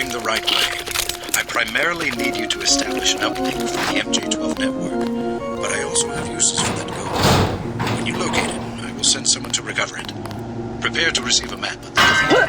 going the right way. I primarily need you to establish an uplink from the MJ-12 network, but I also have uses for that code. When you locate it, I will send someone to recover it. Prepare to receive a map of the cathedral.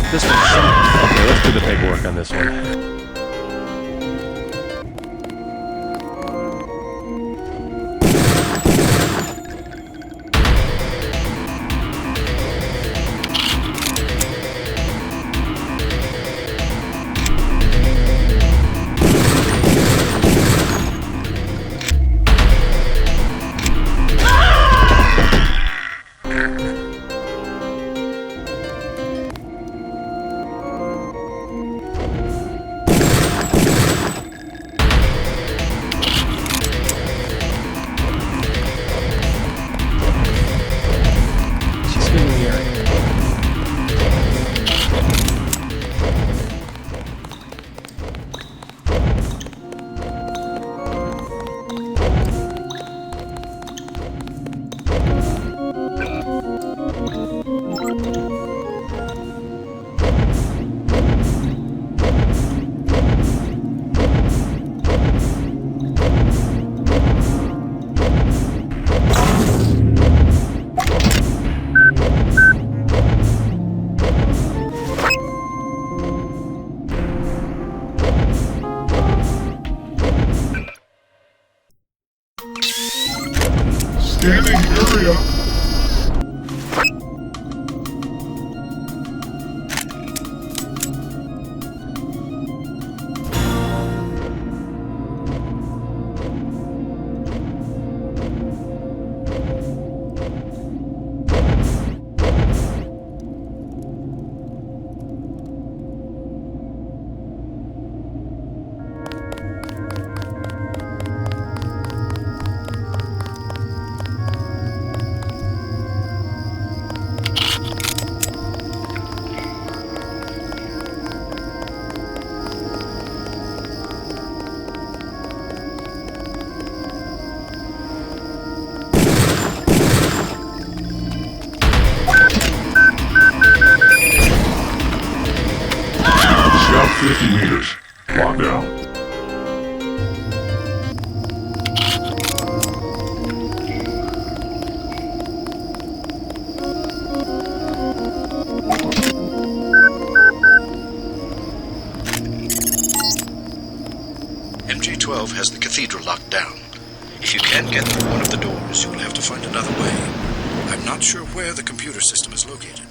This one's okay, let's do the paperwork on this one. Scanning area. Scout 50 meters. Lockdown. MJ-12 has the cathedral locked down. If you can't get through one of the doors, you will have to find another way. I'm not sure where the computer system is located.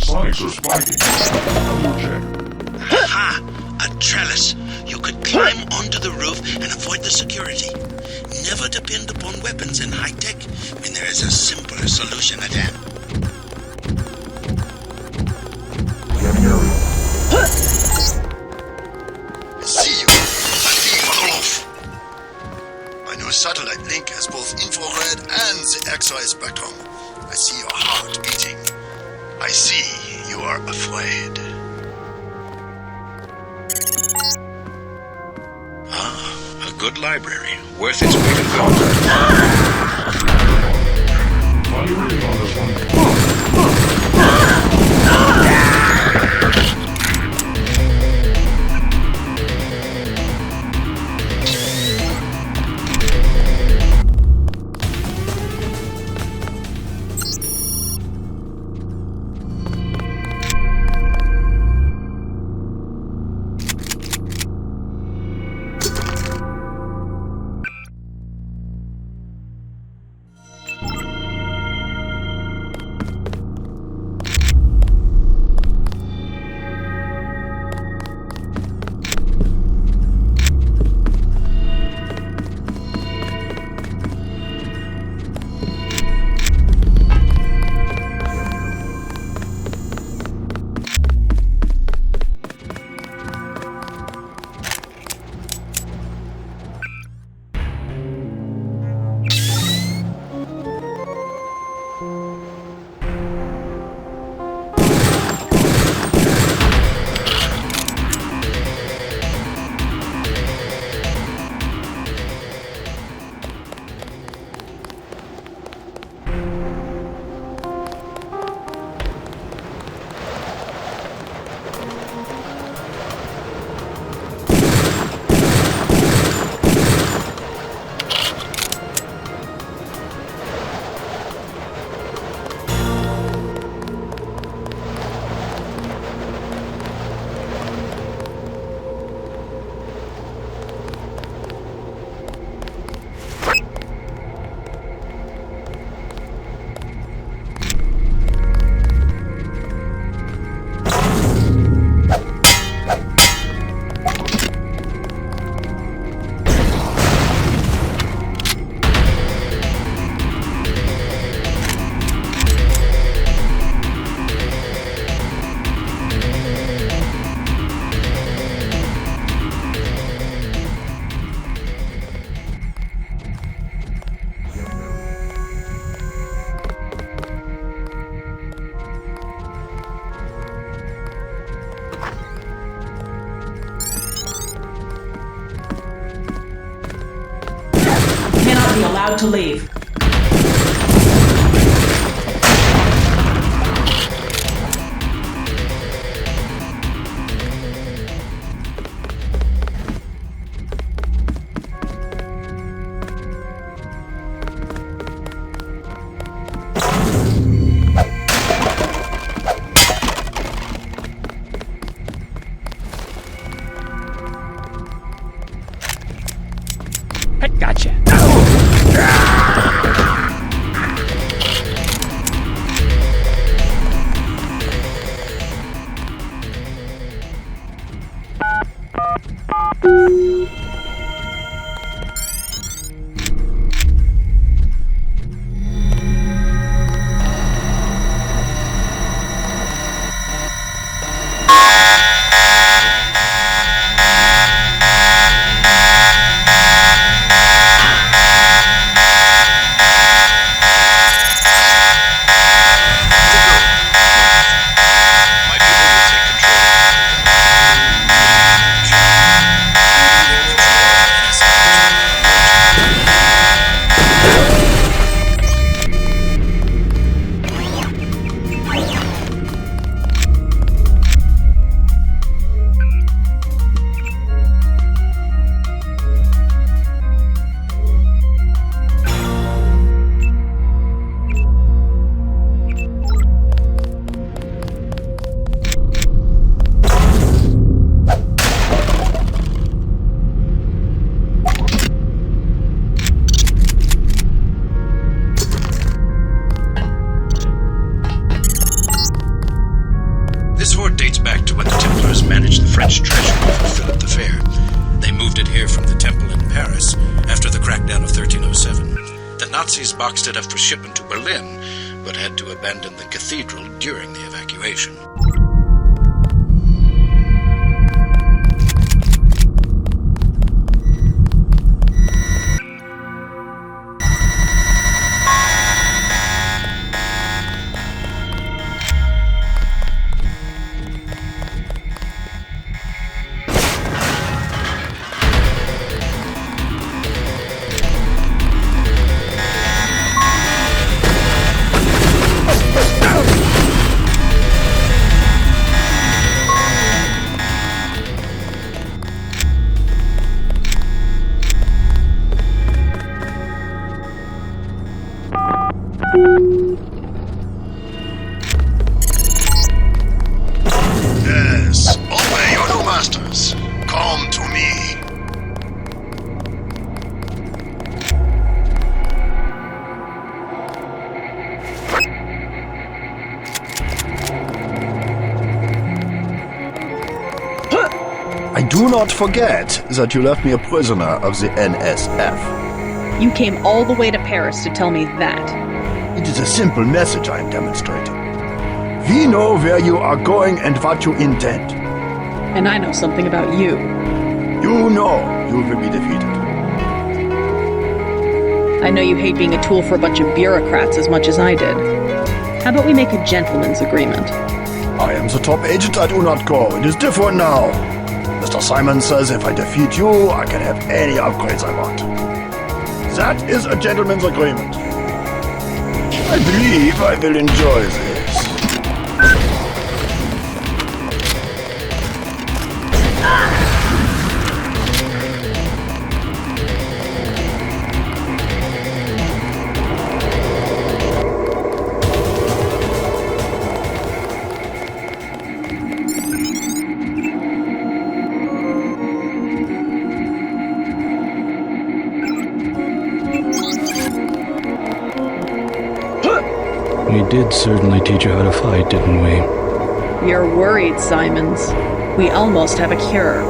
Sonics are spiking. Check. Aha! A trellis. You could climb onto the roof and avoid the security. Never depend upon weapons in high tech when there is a simpler solution at hand. head and the excise button. I see your heart beating. I see you are afraid. Ah, a good library. Worth its weight in gold. Funny reading on this one. Allowed to leave. Gotcha. This fort dates back to when the Templars managed the French treasury for Philip the Fair. They moved it here from the temple in Paris after the crackdown of 1307. The Nazis boxed it up for shipment to Berlin, but had to abandon the cathedral during the evacuation. Yes, obey your new masters. Come to me. I do not forget that you left me a prisoner of the NSF. You came all the way to Paris to tell me that. It is a simple message I am demonstrating. We know where you are going and what you intend. And I know something about you. You know you will be defeated. I know you hate being a tool for a bunch of bureaucrats as much as I did. How about we make a gentleman's agreement? I am the top agent, I do not go. It is different now. Mr. Simon says if I defeat you, I can have any upgrades I want. That is a gentleman's agreement. I believe I will enjoy this. We did certainly teach you how to fight, didn't we? You're worried, Simons. We almost have a cure.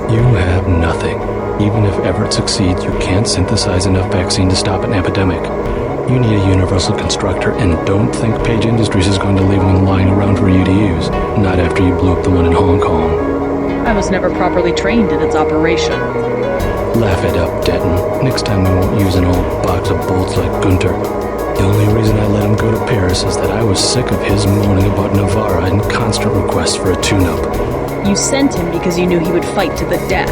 You have nothing. Even if Everett succeeds, you can't synthesize enough vaccine to stop an epidemic. You need a universal constructor, and don't think Page Industries is going to leave one lying around for you to use. Not after you blew up the one in Hong Kong. I was never properly trained in its operation. Laugh it up, Denton. Next time we won't use an old box of bolts like Gunter. The only reason I let him go to Paris is that I was sick of his moaning about Navarra and constant requests for a tune-up. You sent him because you knew he would fight to the death.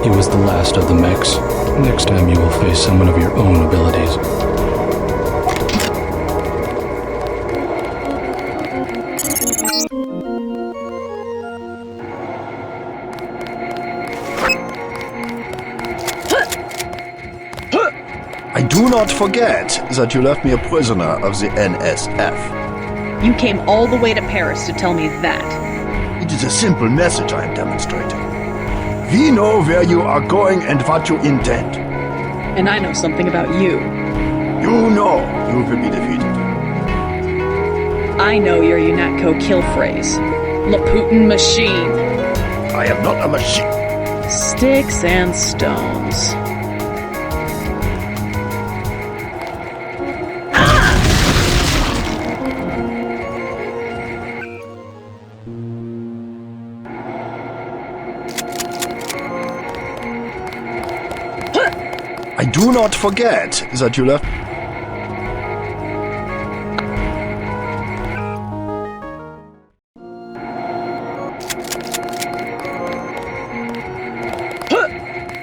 He was the last of the mechs. Next time you will face someone of your own abilities. I do not forget that you left me a prisoner of the NSF. You came all the way to Paris to tell me that. It is a simple message I am demonstrating. We know where you are going and what you intend. And I know something about you. You know you will be defeated. I know your UNATCO kill phrase. Laputin machine. I am not a machine. Sticks and stones. I do not forget that you left.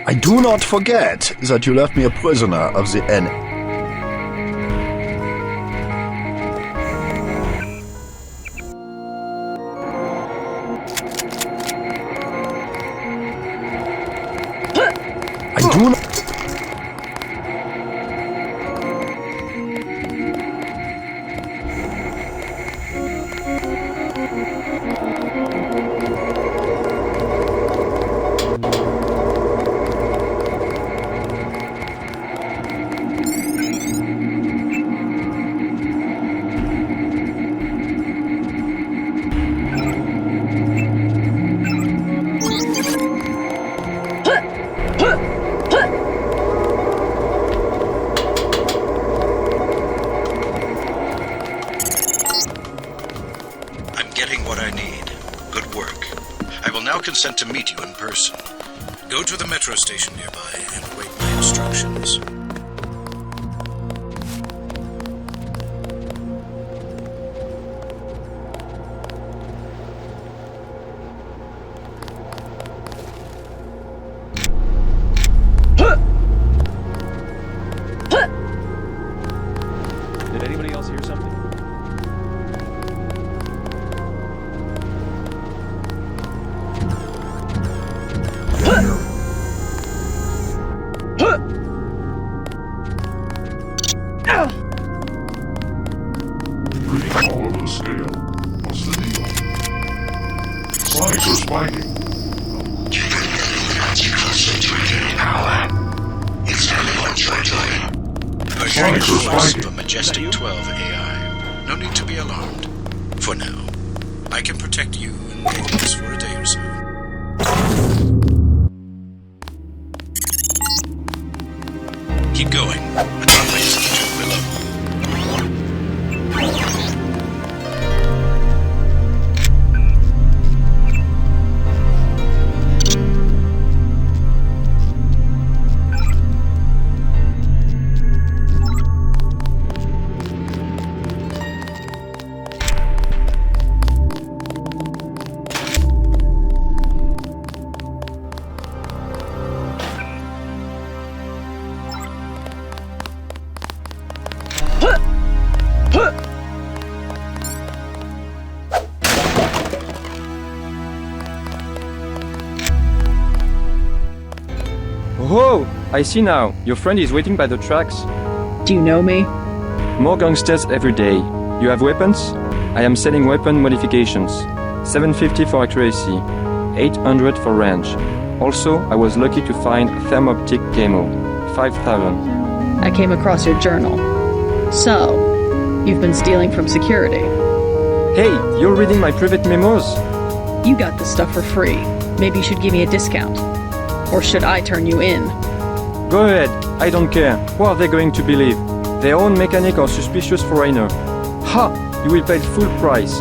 I do not forget that you left me a prisoner of the N. I do not. Consent to meet you in person. Go to the metro station nearby and await my instructions. Did anybody else hear something? All over the scale. What's the deal? Sonics are spiking. Keeping the Illuminati concentrated power. It's everyone trying. Sonics are spiking. For Majestic 12 AI. No need to be alarmed. For now, I can protect you and Deus for a day or so. Keep going. A top exit below. Oh, I see now. Your friend is waiting by the tracks. Do you know me? More gangsters every day. You have weapons? I am selling weapon modifications. 750 for accuracy, 800 for range. Also, I was lucky to find thermoptic camo, 5,000. I came across your journal. So, you've been stealing from security. Hey, you're reading my private memos? You got this stuff for free. Maybe you should give me a discount. Or should I turn you in? Go ahead, I don't care. Who are they going to believe? Their own mechanic or suspicious foreigner? Ha! You will pay full price.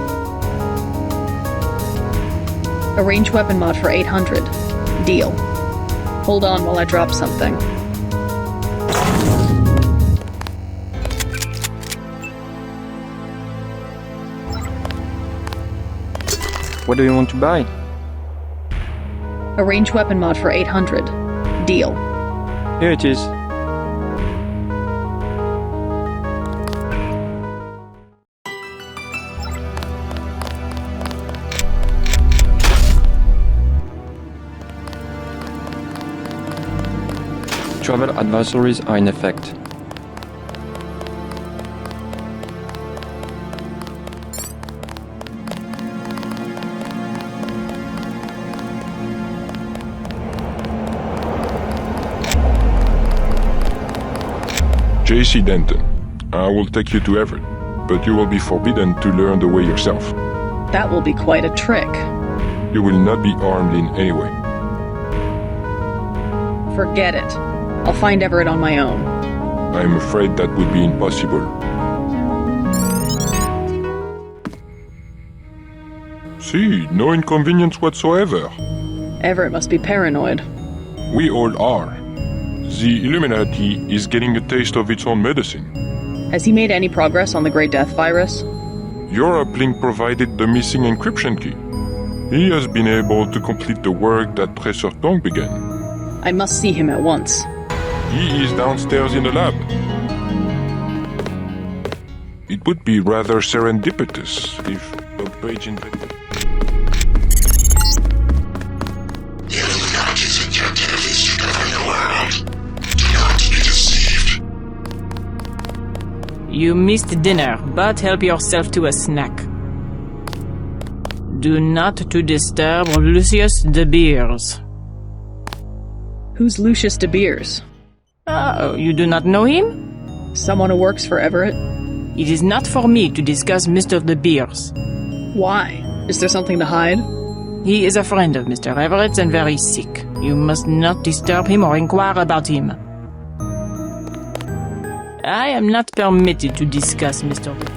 A ranged weapon mod for 800. Deal. Hold on while I drop something. What do you want to buy? A ranged weapon mod for 800. Deal. Here it is. Travel advisories are in effect. JC Denton, I will take you to Everett, but you will be forbidden to learn the way yourself. That will be quite a trick. You will not be armed in any way. Forget it. I'll find Everett on my own. I am afraid that would be impossible. See, no inconvenience whatsoever. Everett must be paranoid. We all are. The Illuminati is getting a taste of its own medicine. Has he made any progress on the Great Death virus? Your uplink provided the missing encryption key. He has been able to complete the work that Professor Tong began. I must see him at once. He is downstairs in the lab. It would be rather serendipitous if the page invented... The Illuminati's objective is to govern the world. Do not be deceived. You missed dinner, but help yourself to a snack. Do not to disturb Lucius de Beers. Who's Lucius de Beers? Oh, you do not know him? Someone who works for Everett? It is not for me to discuss Mr. de Beers. Why? Is there something to hide? He is a friend of Mr. Everett's and very sick. You must not disturb him or inquire about him. I am not permitted to discuss Mr. de Beers.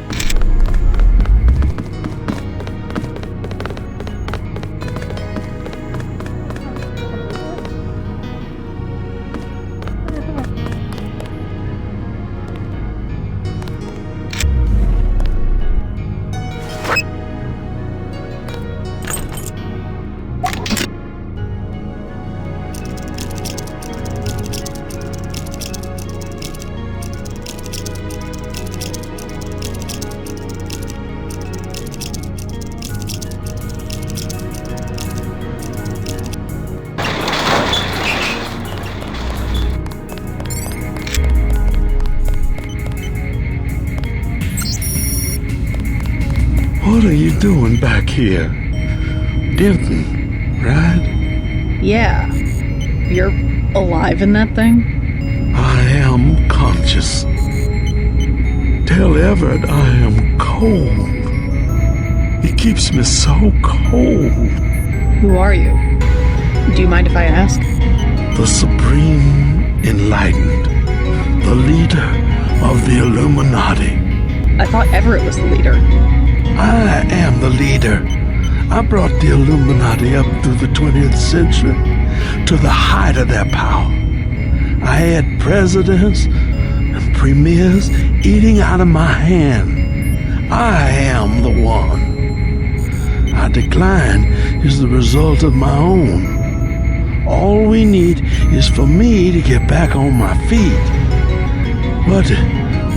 What are you doing back here? Denton, right? Yeah. You're alive in that thing? I am conscious. Tell Everett I am cold. He keeps me so cold. Who are you? Do you mind if I ask? The Supreme Enlightened. The leader of the Illuminati. I thought Everett was the leader. I am the leader. I brought the Illuminati up through the 20th century to the height of their power. I had presidents and premiers eating out of my hand. I am the one. Our decline is the result of my own. All we need is for me to get back on my feet.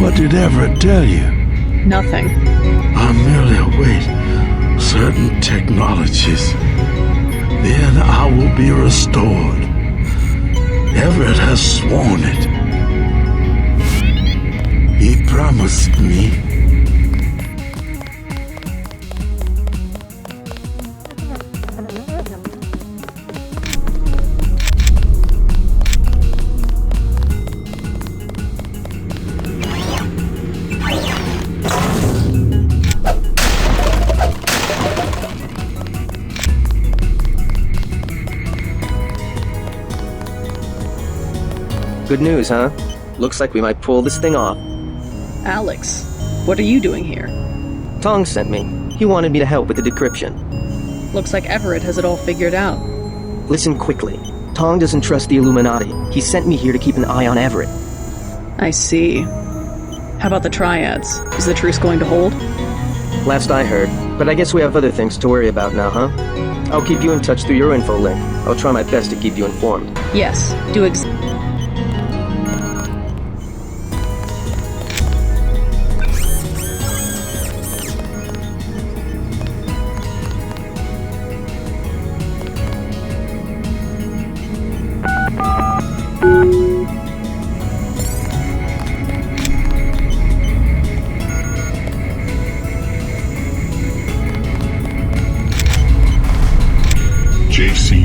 What did Everett tell you? Nothing. I merely await certain technologies. Then I will be restored. Everett has sworn it. He promised me. Good news, huh? Looks like we might pull this thing off. Alex, what are you doing here? Tong sent me. He wanted me to help with the decryption. Looks like Everett has it all figured out. Listen quickly. Tong doesn't trust the Illuminati. He sent me here to keep an eye on Everett. I see. How about the triads? Is the truce going to hold? Last I heard, but I guess we have other things to worry about now, huh? I'll keep you in touch through your info link. I'll try my best to keep you informed. Yes, do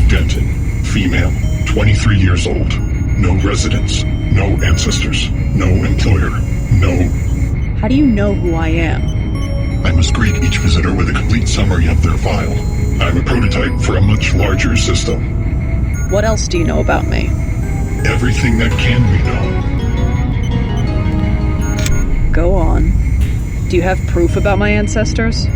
Denton, female, 23 years old, no residence, no ancestors, no employer, no... How do you know who I am? I must greet each visitor with a complete summary of their file. I'm a prototype for a much larger system. What else do you know about me? Everything that can be known. Go on. Do you have proof about my ancestors?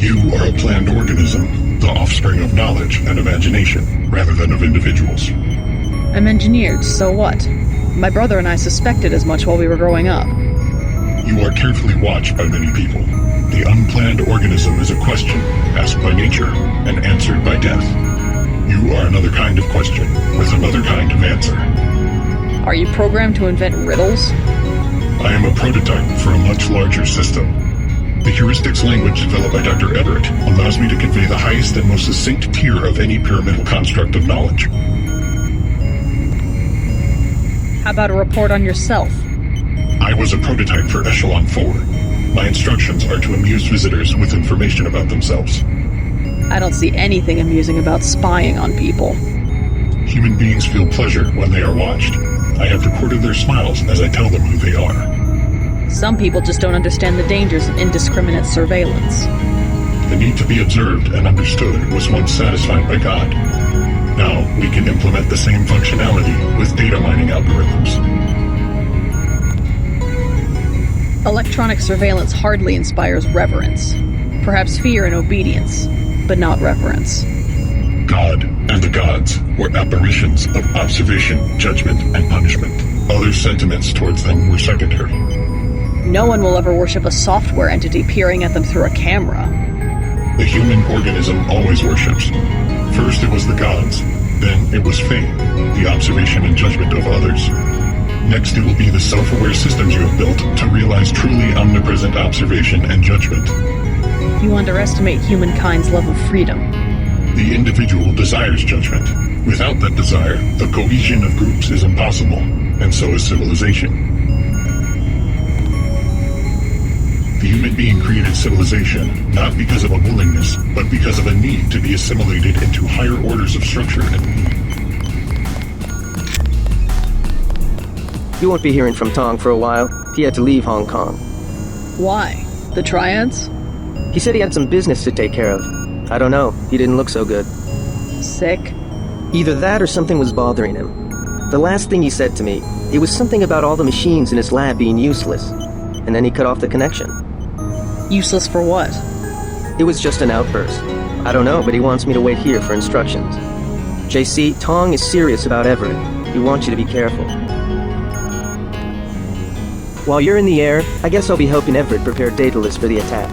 You are a planned organism, the offspring of knowledge and imagination, rather than of individuals. I'm engineered, so what? My brother and I suspected as much while we were growing up. You are carefully watched by many people. The unplanned organism is a question, asked by nature, and answered by death. You are another kind of question, with another kind of answer. Are you programmed to invent riddles? I am a prototype for a much larger system. The heuristics language developed by Dr. Everett allows me to convey the highest and most succinct tier of any pyramidal construct of knowledge. How about a report on yourself? I was a prototype for Echelon 4. My instructions are to amuse visitors with information about themselves. I don't see anything amusing about spying on people. Human beings feel pleasure when they are watched. I have recorded their smiles as I tell them who they are. Some people just don't understand the dangers of indiscriminate surveillance. The need to be observed and understood was once satisfied by God. Now we can implement the same functionality with data mining algorithms. Electronic surveillance hardly inspires reverence. Perhaps fear and obedience, but not reverence. God and the gods were apparitions of observation, judgment, and punishment. Other sentiments towards them were secondary. No one will ever worship a software entity peering at them through a camera. The human organism always worships. First it was the gods, then it was fame, the observation and judgment of others. Next it will be the self-aware systems you have built to realize truly omnipresent observation and judgment. You underestimate humankind's love of freedom. The individual desires judgment. Without that desire, the cohesion of groups is impossible, and so is civilization. The human being created civilization, not because of a willingness, but because of a need to be assimilated into higher orders of structure and meaning. You won't be hearing from Tong for a while. He had to leave Hong Kong. Why? The Triads? He said he had some business to take care of. I don't know. He didn't look so good. Sick? Either that or something was bothering him. The last thing he said to me, it was something about all the machines in his lab being useless. And then he cut off the connection. Useless for what? It was just an outburst. I don't know, but he wants me to wait here for instructions. JC, Tong is serious about Everett. He wants you to be careful. While you're in the air, I guess I'll be helping Everett prepare Daedalus for the attack.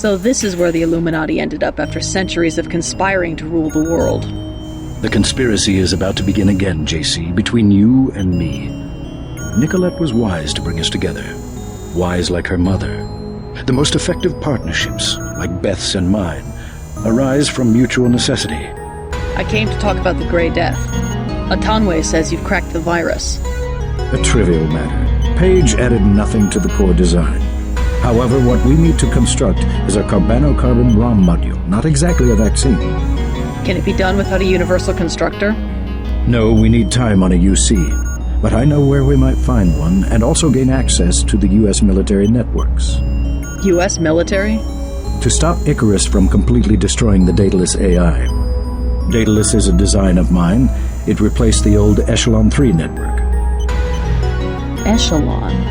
So this is where the Illuminati ended up after centuries of conspiring to rule the world. The conspiracy is about to begin again, JC, between you and me. Nicolette was wise to bring us together. Wise like her mother. The most effective partnerships, like Beth's and mine, arise from mutual necessity. I came to talk about the Grey Death. Atanwe says you've cracked the virus. A trivial matter. Page added nothing to the core design. However, what we need to construct is a carbano-carbon ROM module, not exactly a vaccine. Can it be done without a universal constructor? No, we need time on a UC. But I know where we might find one, and also gain access to the U.S. military networks. U.S. military? To stop Icarus from completely destroying the Daedalus AI. Daedalus is a design of mine. It replaced the old Echelon 3 network. Echelon?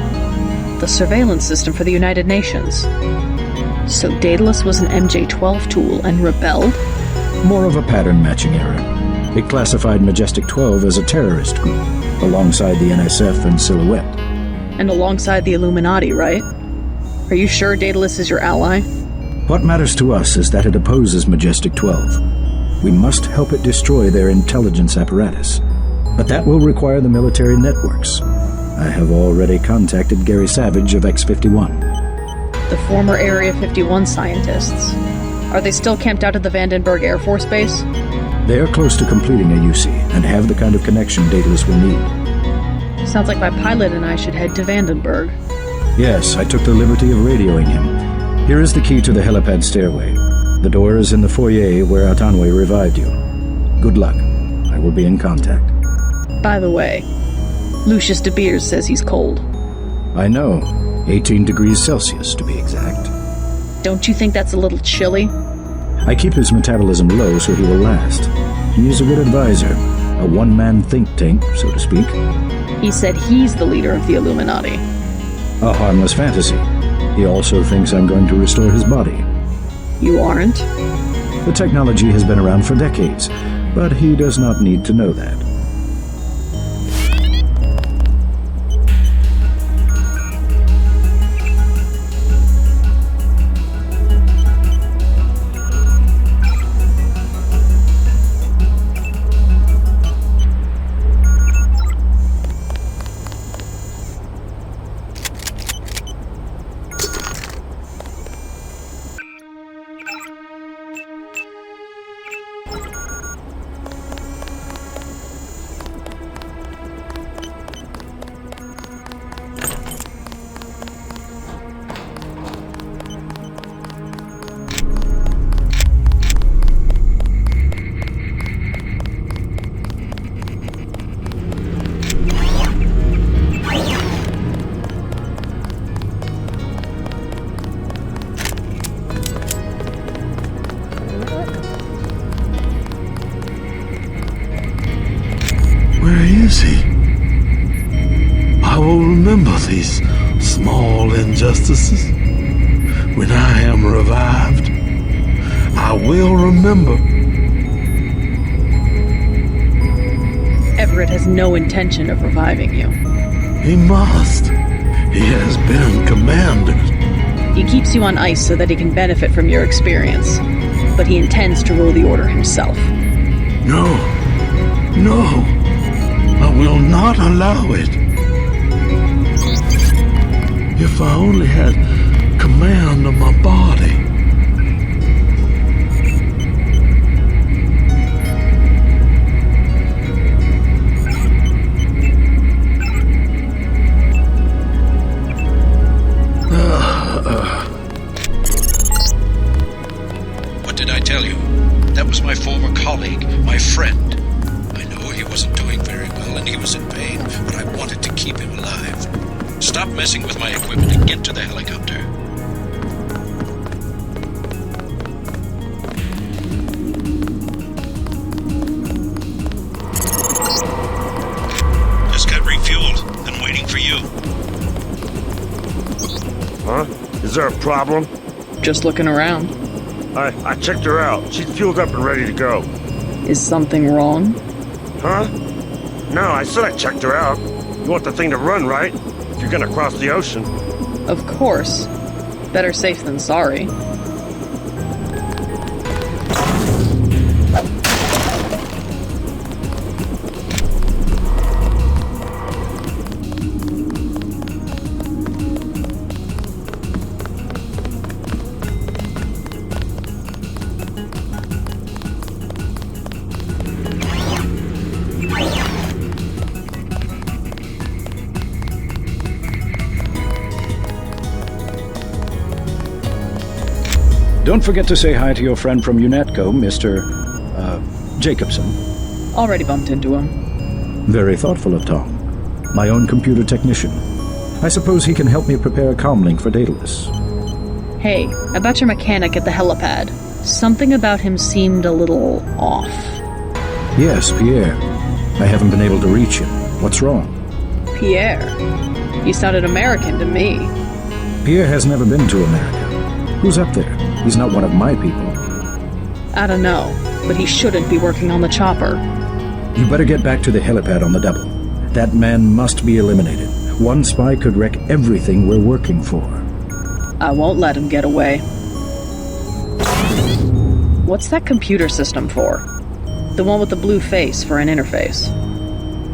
The surveillance system for the United Nations. So Daedalus was an MJ-12 tool and rebelled? More of a pattern matching error. It classified Majestic 12 as a terrorist group, alongside the NSF and Silhouette. And alongside the Illuminati, right? Are you sure Daedalus is your ally? What matters to us is that it opposes Majestic 12. We must help it destroy their intelligence apparatus. But that will require the military networks. I have already contacted Gary Savage of X-51. The former Area 51 scientists. Are they still camped out at the Vandenberg Air Force Base? They are close to completing a UC and have the kind of connection Daedalus will need. Sounds like my pilot and I should head to Vandenberg. Yes, I took the liberty of radioing him. Here is the key to the helipad stairway. The door is in the foyer where Atanwe revived you. Good luck. I will be in contact. By the way, Lucius De Beers says he's cold. I know. 18 degrees Celsius, to be exact. Don't you think that's a little chilly? I keep his metabolism low so he will last. He is a good advisor. A one-man think tank, so to speak. He said he's the leader of the Illuminati. A harmless fantasy. He also thinks I'm going to restore his body. You aren't? The technology has been around for decades, but he does not need to know that. Where is he? I will remember these small injustices. When I am revived, I will remember. Everett has no intention of reviving you. He must. He has been commanded. He keeps you on ice so that he can benefit from your experience. But he intends to rule the Order himself. No. No. I will not allow it. If I only had command of my body. What did I tell you? That was my former colleague, my friend. I know he wasn't doing very well and he was in pain, but I wanted to keep him alive. Stop messing with my equipment and get to the helicopter. Just got refueled. I'm waiting for you. Huh? Is there a problem? Just looking around. I checked her out. She's fueled up and ready to go. Is something wrong? Huh? No, I said I checked her out. You want the thing to run, right? If you're gonna cross the ocean. Of course. Better safe than sorry. Don't forget to say hi to your friend from UNETCO, Mr. Jacobson. Already bumped into him. Very thoughtful of Tom. My own computer technician. I suppose he can help me prepare a comlink for Daedalus. Hey, about your mechanic at the helipad. Something about him seemed a little off. Yes, Pierre. I haven't been able to reach him. What's wrong? Pierre? You sounded American to me. Pierre has never been to America. Who's up there? He's not one of my people. I don't know, but he shouldn't be working on the chopper. You better get back to the helipad on the double. That man must be eliminated. One spy could wreck everything we're working for. I won't let him get away. What's that computer system for? The one with the blue face for an interface.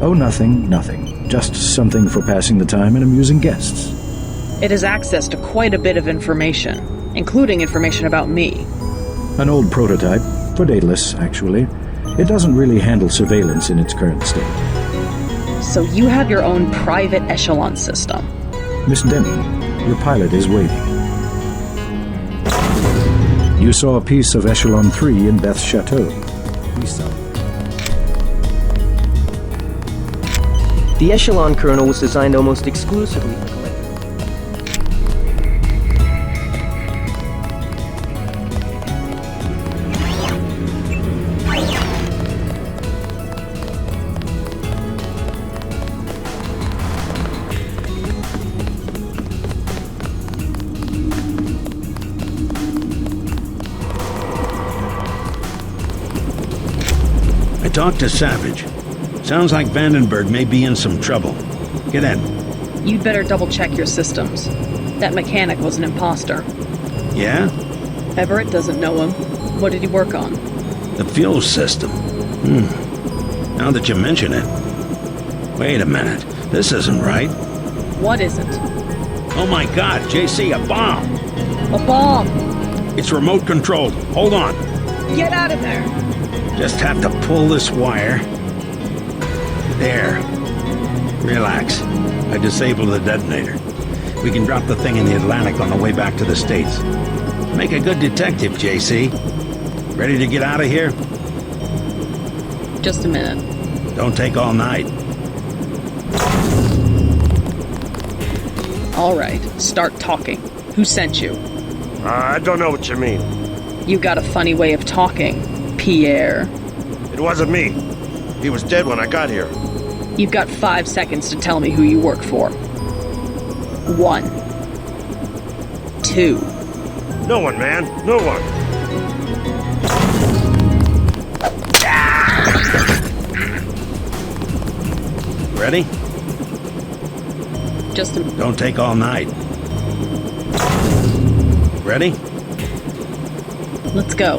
Oh, nothing. Just something for passing the time and amusing guests. It has access to quite a bit of information, including information about me. An old prototype, for Daedalus, actually. It doesn't really handle surveillance in its current state. So you have your own private echelon system. Miss Denton, your pilot is waiting. You saw a piece of Echelon 3 in Beth's chateau. We saw. The Echelon kernel was designed almost exclusively for collecting. I talked to Savage. Sounds like Vandenberg may be in some trouble. Get in. You'd better double-check your systems. That mechanic was an imposter. Yeah? Everett doesn't know him. What did he work on? The fuel system. Now that you mention it. Wait a minute. This isn't right. What isn't? Oh my God, JC, a bomb! A bomb! It's remote controlled. Hold on. Get out of there! Just have to pull this wire. There. Relax. I disabled the detonator. We can drop the thing in the Atlantic on the way back to the States. Make a good detective, JC. Ready to get out of here? Just a minute. Don't take all night. All right, start talking. Who sent you? I don't know what you mean. You got a funny way of talking, Pierre. It wasn't me. He was dead when I got here. You've got 5 seconds to tell me who you work for. 1. 2. No one, man. No one. Ready? Just a... Don't take all night. Ready? Let's go.